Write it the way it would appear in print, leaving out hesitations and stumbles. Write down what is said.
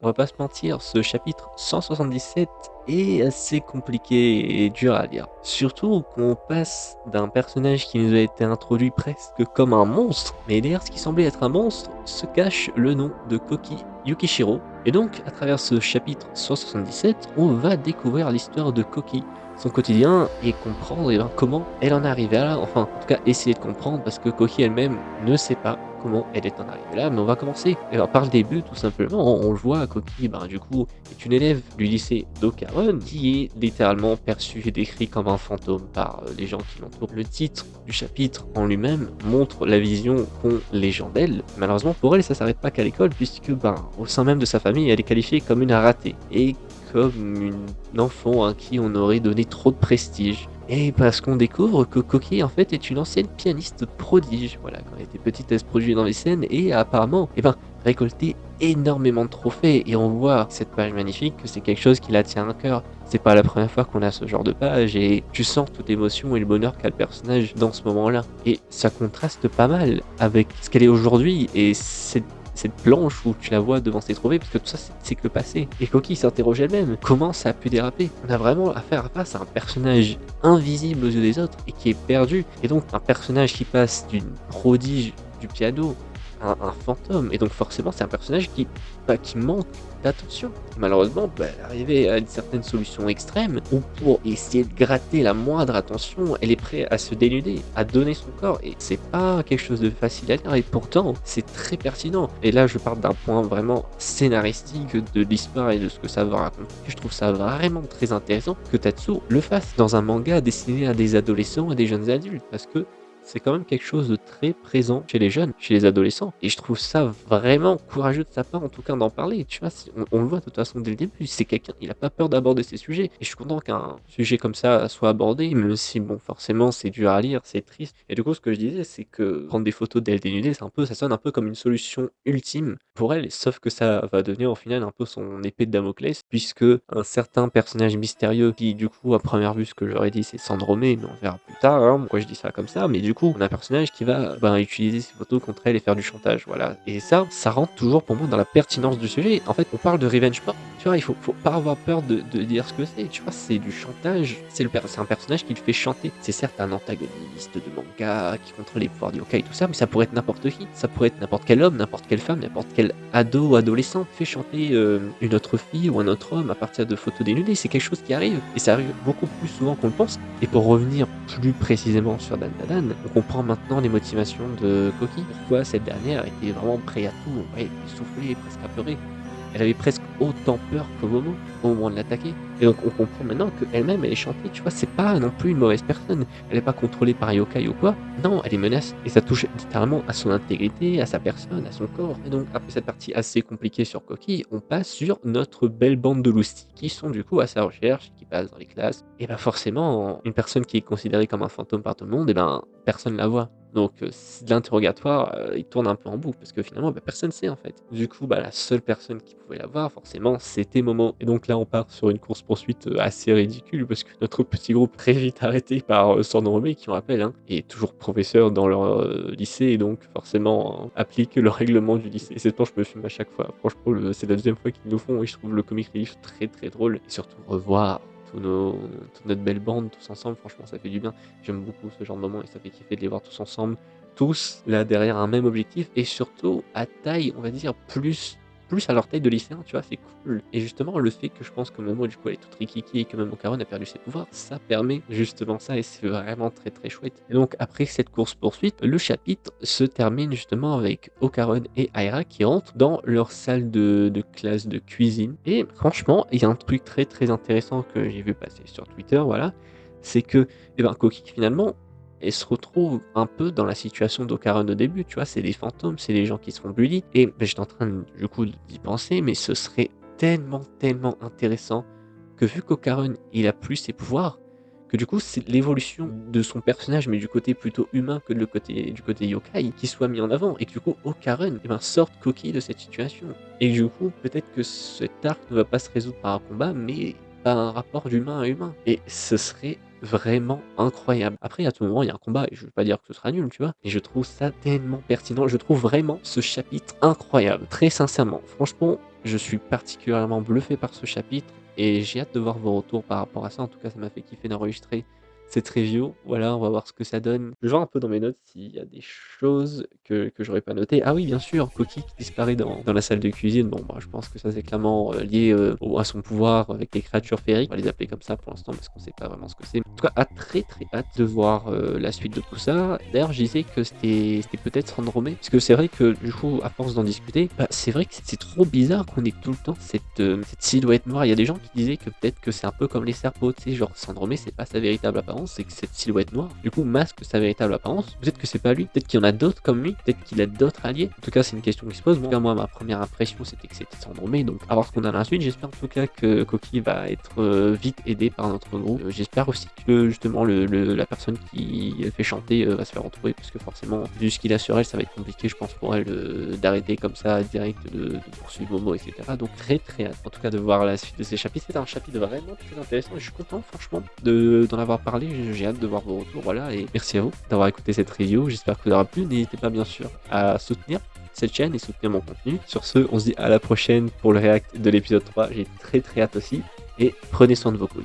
on va pas se mentir, ce chapitre 177 est assez compliqué et dur à lire. Surtout qu'on passe d'un personnage qui nous a été introduit presque comme un monstre, mais derrière ce qui semblait être un monstre se cache le nom de Koki Yukishiro. Et donc, à travers ce chapitre 177, on va découvrir l'histoire de Koki, son quotidien et comprendre comment elle en est arrivée là. Enfin, en tout cas, essayer de comprendre parce que Koki elle-même ne sait pas comment elle est en arrivée là. Mais on va commencer par le début, tout simplement. On le voit, Koki, du coup, est une élève du lycée d'Okaron qui est littéralement perçue et décrite comme un fantôme par les gens qui l'entourent. Le titre du chapitre en lui-même montre la vision qu'ont les gens d'elle. Malheureusement pour elle, ça s'arrête pas qu'à l'école puisque au sein même de sa famille, elle est qualifiée comme une ratée et comme une enfant à qui on aurait donné trop de prestige. Et parce qu'on découvre que Koki en fait est une ancienne pianiste prodige. Voilà, quand elle était petite, elle se produisait dans les scènes et a apparemment, récolté énormément de trophées. Et on voit cette page magnifique que c'est quelque chose qui la tient à cœur. C'est pas la première fois qu'on a ce genre de page et tu sens toute l'émotion et le bonheur qu'a le personnage dans ce moment-là. Et ça contraste pas mal avec ce qu'elle est aujourd'hui et cette planche où tu la vois devant ses trophées, parce que tout ça, c'est que le passé. Et Koki s'interroge elle-même. Comment ça a pu déraper? On a vraiment affaire face à un personnage invisible aux yeux des autres et qui est perdu. Et donc, un personnage qui passe d'une prodige du piano à un fantôme. Et donc, forcément, c'est un personnage qui manque d'attention. Malheureusement, elle est arrivée à une certaine solution extrême où pour essayer de gratter la moindre attention, elle est prête à se dénuder, à donner son corps. Et c'est pas quelque chose de facile à lire. Et pourtant, c'est très pertinent. Et là, je parle d'un point vraiment scénaristique de l'histoire et de ce que ça va raconter. Je trouve ça vraiment très intéressant que Tatsu le fasse dans un manga destiné à des adolescents et des jeunes adultes. Parce que c'est quand même quelque chose de très présent chez les jeunes, chez les adolescents. Et je trouve ça vraiment courageux de sa part, en tout cas, d'en parler. Tu vois, on le voit de toute façon dès le début. C'est quelqu'un, il a pas peur d'aborder ces sujets. Et je suis content qu'un sujet comme ça soit abordé, même si, forcément, c'est dur à lire, c'est triste. Et du coup, ce que je disais, c'est que prendre des photos d'elle dénudée, ça sonne un peu comme une solution ultime pour elle. Sauf que ça va devenir au final un peu son épée de Damoclès, puisque un certain personnage mystérieux, qui du coup, à première vue, ce que j'aurais dit, c'est Sandromé, mais on verra plus tard, hein, pourquoi je dis ça comme ça, mais du coup, on a un personnage qui va utiliser ses photos contre elle et faire du chantage, voilà. Et ça rentre toujours pour moi dans la pertinence du sujet. En fait, on parle de revenge porn, tu vois, il faut pas avoir peur de dire ce que c'est, tu vois, c'est du chantage, c'est un personnage qui le fait chanter. C'est certes un antagoniste de manga qui contrôle les pouvoirs du yokai et tout ça, mais ça pourrait être n'importe qui, ça pourrait être n'importe quel homme, n'importe quelle femme, n'importe quel ado ou adolescent fait chanter une autre fille ou un autre homme à partir de photos dénudées. C'est quelque chose qui arrive, et ça arrive beaucoup plus souvent qu'on le pense. Et pour revenir plus précisément sur Dan Dadan, on comprend maintenant les motivations de Koki. Pourquoi cette dernière était vraiment prête à tout, ouais, essoufflée, presque apeurée. Elle avait presque autant peur que Momo au moment de l'attaquer. Et donc on comprend maintenant qu'elle-même, elle est chantée, tu vois, c'est pas non plus une mauvaise personne. Elle est pas contrôlée par un yokai ou quoi. Non, elle est menace. Et ça touche littéralement à son intégrité, à sa personne, à son corps. Et donc après cette partie assez compliquée sur Koki, on passe sur notre belle bande de loustis qui sont du coup à sa recherche, qui passent dans les classes. Et forcément, une personne qui est considérée comme un fantôme par tout le monde, personne la voit. Donc l'interrogatoire, il tourne un peu en boucle parce que finalement, personne sait en fait. Du coup, la seule personne qui pouvait la voir forcément, c'était Momo. Et donc là, on part sur une course-poursuite, assez ridicule parce que notre petit groupe très vite arrêté par, Sandromé qui on rappelle, hein, est toujours professeur dans leur, lycée et donc forcément, applique le règlement du lycée. Et cette planche me fume à chaque fois. Franchement, c'est la deuxième fois qu'ils nous font et je trouve le comic relief très, très drôle et surtout revoir toute notre belle bande tous ensemble, franchement, ça fait du bien. J'aime beaucoup ce genre de moment et ça fait kiffer de les voir tous ensemble, tous là derrière un même objectif et surtout à taille, on va dire, plus à leur taille de lycéen, tu vois, c'est cool. Et justement, le fait que je pense que Momo, du coup, elle est toute rikiki et que même Ocaron a perdu ses pouvoirs, ça permet justement ça et c'est vraiment très très chouette. Et donc, après cette course-poursuite, le chapitre se termine justement avec Ocaron et Aira qui rentrent dans leur salle de classe de cuisine. Et franchement, il y a un truc très très intéressant que j'ai vu passer sur Twitter, voilà, c'est que, Koki, finalement, et se retrouve un peu dans la situation d'Ocaron au début, tu vois, c'est des fantômes, c'est des gens qui se font bully. Et j'étais en train du coup d'y penser, mais ce serait tellement, tellement intéressant que vu qu'Ocaron il a plus ses pouvoirs, que du coup c'est l'évolution de son personnage, mais du côté plutôt humain que du côté yokai, qui soit mis en avant, et que du coup Ocaron sorte Koki de cette situation. Et du coup, peut-être que cet arc ne va pas se résoudre par un combat, mais par un rapport d'humain à humain. Et ce serait vraiment incroyable. Après, à tout moment, il y a un combat, et je veux pas dire que ce sera nul, tu vois, mais je trouve ça tellement pertinent. Je trouve vraiment ce chapitre incroyable. Très sincèrement, franchement, je suis particulièrement bluffé par ce chapitre et j'ai hâte de voir vos retours par rapport à ça. En tout cas, ça m'a fait kiffer d'enregistrer cette review. Voilà, on va voir ce que ça donne. Je vois un peu dans mes notes s'il y a des choses que j'aurais pas notées. Ah oui, bien sûr, Coquille qui disparaît dans la salle de cuisine. Bon, bah, je pense que ça c'est clairement lié à son pouvoir avec les créatures féeriques. On va les appeler comme ça pour l'instant parce qu'on sait pas vraiment ce que c'est. En tout cas, très hâte de voir la suite de tout ça. D'ailleurs, je disais que c'était peut-être Andromé. Parce que c'est vrai que du coup, à force d'en discuter, bah, c'est vrai que c'est trop bizarre qu'on ait tout le temps cette silhouette noire. Il y a des gens qui disaient que peut-être que c'est un peu comme les serpeaux, tu sais, genre Andromé, c'est pas sa véritable apparence, c'est que cette silhouette noire, du coup, masque sa véritable apparence. Peut-être que c'est pas lui, peut-être qu'il y en a d'autres comme lui, peut-être qu'il a d'autres alliés. En tout cas, c'est une question qui se pose. Moi, ma première impression, c'était que c'était Andromé, donc à voir ce qu'on a dans la suite. J'espère en tout cas que Coquille va être vite aidé par notre groupe. J'espère aussi que justement la personne qui fait chanter va se faire retrouver, parce que forcément, vu ce qu'il a sur elle, ça va être compliqué, je pense, pour elle d'arrêter comme ça direct de poursuivre Momo, etc. Donc très hâte, en tout cas, de voir la suite de ces chapitres. C'est un chapitre vraiment très intéressant et je suis content, franchement, d'en avoir parlé. J'ai hâte de voir vos retours, voilà, et merci à vous d'avoir écouté cette review. J'espère que ça vous aura plu. N'hésitez pas, bien sûr, à soutenir cette chaîne et soutenir mon contenu. Sur ce, on se dit à la prochaine pour le react de l'épisode 3. J'ai très hâte aussi et prenez soin de vos couilles.